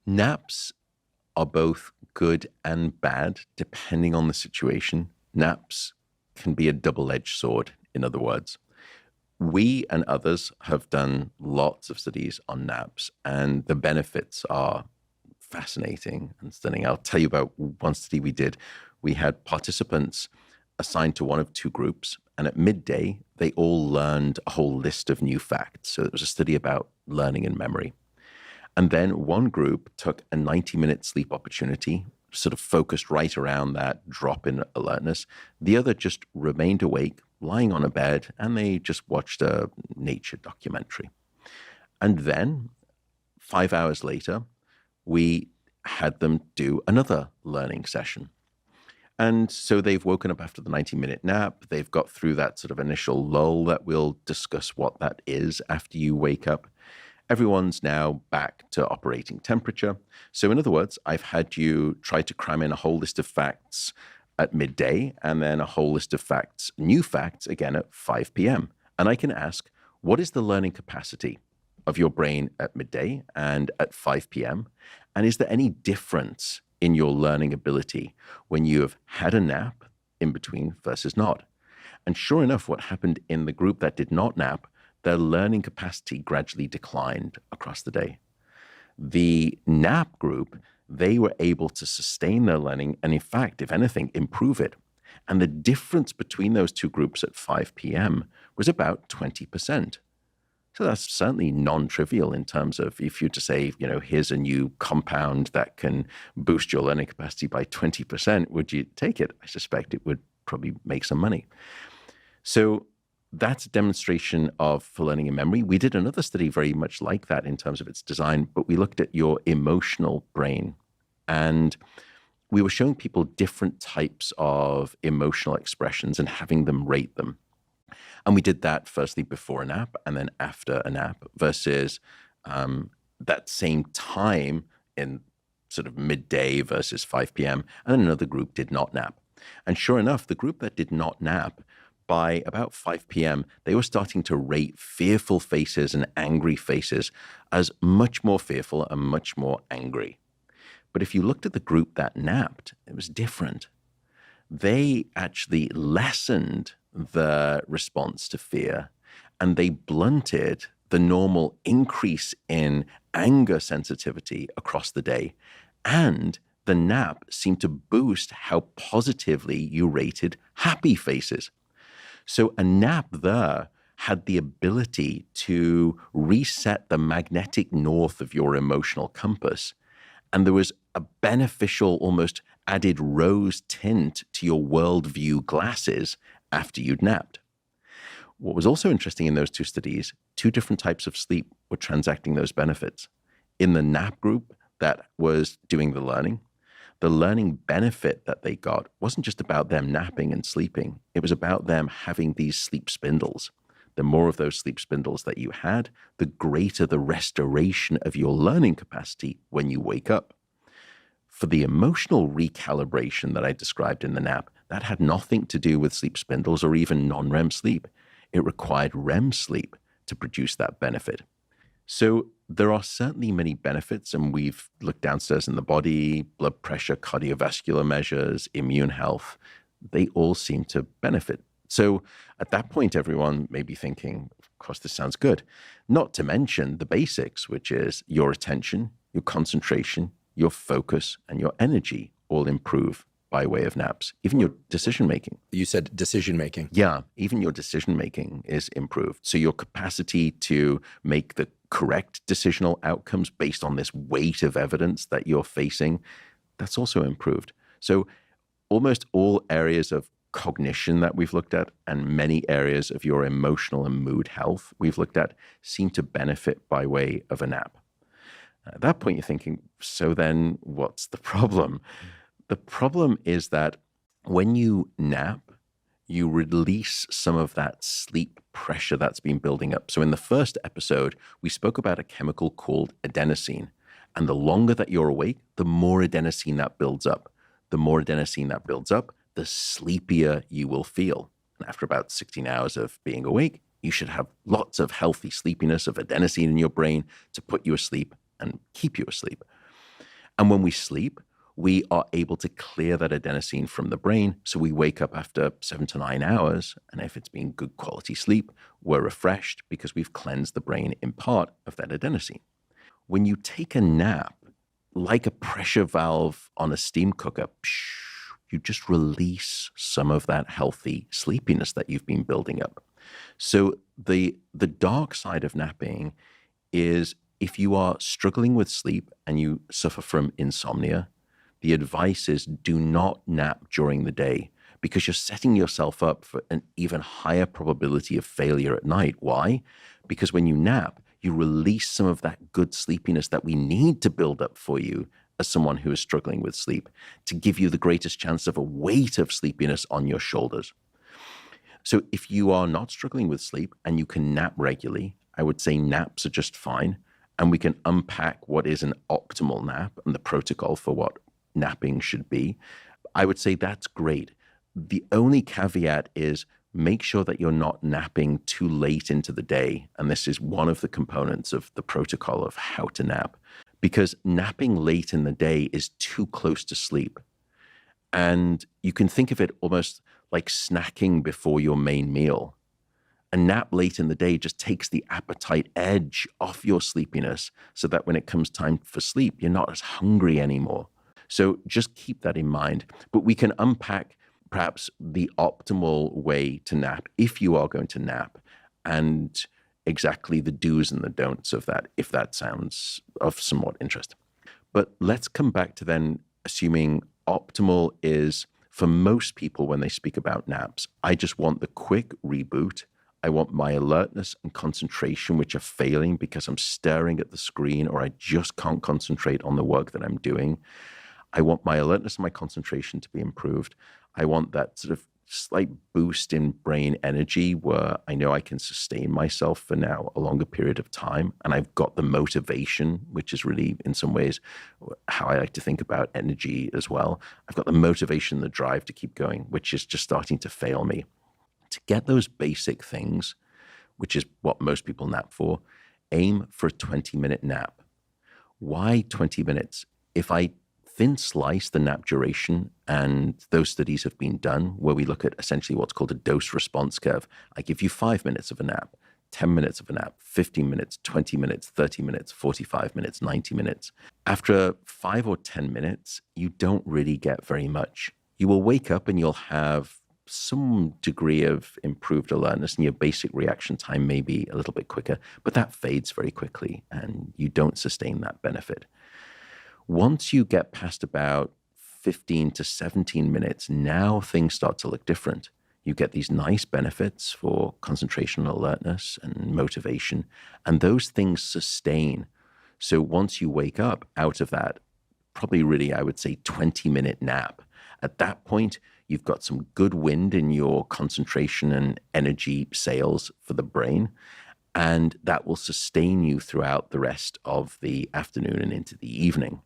Naps are both good and bad depending on the situation. Naps can be a double-edged sword, in other words. We and others have done lots of studies on naps, and the benefits are fascinating and stunning. I'll tell you about one study we did. We had participants assigned to one of two groups, and at midday, they all learned a whole list of new facts. So it was a study about learning and memory. And then one group took a 90-minute sleep opportunity, sort of focused right around that drop in alertness. The other just remained awake, lying on a bed, and they just watched a nature documentary. And then 5 hours later, we had them do another learning session. And so they've woken up after the 90-minute nap. They've got through that sort of initial lull that we'll discuss what that is after you wake up. Everyone's now back to operating temperature. So in other words, I've had you try to cram in a whole list of facts at midday and then a whole list of facts, new facts, again at 5 p.m. And I can ask, what is the learning capacity of your brain at midday and at 5 p.m.? And is there any difference in your learning ability when you have had a nap in between versus not? And sure enough, what happened in the group that did not nap, their learning capacity gradually declined across the day. The nap group, they were able to sustain their learning and, in fact, if anything, improve it. And the difference between those two groups at 5 p.m. was about 20%. So that's certainly non-trivial in terms of if you were to say, here's a new compound that can boost your learning capacity by 20%, would you take it? I suspect it would probably make some money. So that's a demonstration for learning and memory. We did another study very much like that in terms of its design, but we looked at your emotional brain. And we were showing people different types of emotional expressions and having them rate them. And we did that firstly before a nap and then after a nap versus that same time in sort of midday versus 5 p.m. And then another group did not nap. And sure enough, the group that did not nap, by about 5 p.m., they were starting to rate fearful faces and angry faces as much more fearful and much more angry. But if you looked at the group that napped, it was different. They actually lessened the response to fear, and they blunted the normal increase in anger sensitivity across the day. And the nap seemed to boost how positively you rated happy faces. So a nap there had the ability to reset the magnetic north of your emotional compass. And there was a beneficial, almost added rose tint to your worldview glasses after you'd napped. What was also interesting in those two studies, two different types of sleep were transacting those benefits. In the nap group that was doing the learning benefit that they got wasn't just about them napping and sleeping. It was about them having these sleep spindles. The more of those sleep spindles that you had, the greater the restoration of your learning capacity when you wake up. For the emotional recalibration that I described in the nap, that had nothing to do with sleep spindles or even non-REM sleep. It required REM sleep to produce that benefit. So there are certainly many benefits, and we've looked downstairs in the body, blood pressure, cardiovascular measures, immune health. They all seem to benefit. So at that point, everyone may be thinking, of course, this sounds good. Not to mention the basics, which is your attention, your concentration, your focus, and your energy all improve by way of naps. Even your decision-making. You said decision-making. Yeah, even your decision-making is improved. So your capacity to make the correct decisional outcomes based on this weight of evidence that you're facing, that's also improved. So almost all areas of cognition that we've looked at and many areas of your emotional and mood health we've looked at seem to benefit by way of a nap. At that point, you're thinking, so then what's the problem? The problem is that when you nap, you release some of that sleep pressure that's been building up. So in the first episode, we spoke about a chemical called adenosine. And the longer that you're awake, the more adenosine that builds up. The more adenosine that builds up, the sleepier you will feel. And after about 16 hours of being awake, you should have lots of healthy sleepiness of adenosine in your brain to put you asleep and keep you asleep. And when we sleep, we are able to clear that adenosine from the brain. So we wake up after 7 to 9 hours. And if it's been good quality sleep, we're refreshed because we've cleansed the brain in part of that adenosine. When you take a nap, like a pressure valve on a steam cooker, you just release some of that healthy sleepiness that you've been building up. So the dark side of napping is if you are struggling with sleep and you suffer from insomnia, the advice is do not nap during the day because you're setting yourself up for an even higher probability of failure at night. Why? Because when you nap, you release some of that good sleepiness that we need to build up for you as someone who is struggling with sleep to give you the greatest chance of a weight of sleepiness on your shoulders. So if you are not struggling with sleep and you can nap regularly, I would say naps are just fine. And we can unpack what is an optimal nap and the protocol for what napping should be. I would say that's great. The only caveat is make sure that you're not napping too late into the day. And this is one of the components of the protocol of how to nap, because napping late in the day is too close to sleep. And you can think of it almost like snacking before your main meal. A nap late in the day just takes the appetite edge off your sleepiness so that when it comes time for sleep, you're not as hungry anymore. So just keep that in mind. But we can unpack perhaps the optimal way to nap if you are going to nap and exactly the do's and the don'ts of that, if that sounds of somewhat interest. But let's come back to then assuming optimal is for most people when they speak about naps. I just want the quick reboot. I want my alertness and concentration, which are failing because I'm staring at the screen or I just can't concentrate on the work that I'm doing. I want my alertness and my concentration to be improved. I want that sort of slight boost in brain energy where I know I can sustain myself for now a longer period of time. And I've got the motivation, which is really in some ways how I like to think about energy as well. I've got the motivation, the drive to keep going, which is just starting to fail me. To get those basic things, which is what most people nap for, aim for a 20-minute nap. Why 20 minutes? If I thin slice the nap duration, and those studies have been done where we look at essentially what's called a dose response curve. I give you 5 minutes of a nap, 10 minutes of a nap, 15 minutes, 20 minutes, 30 minutes, 45 minutes, 90 minutes. After 5 or 10 minutes, you don't really get very much. You will wake up and you'll have some degree of improved alertness and your basic reaction time may be a little bit quicker, but that fades very quickly and you don't sustain that benefit. Once you get past about 15 to 17 minutes, now things start to look different. You get these nice benefits for concentration, alertness, and motivation, and those things sustain. So once you wake up out of that, probably really, I would say 20-minute nap, at that point, you've got some good wind in your concentration and energy sales for the brain, and that will sustain you throughout the rest of the afternoon and into the evening.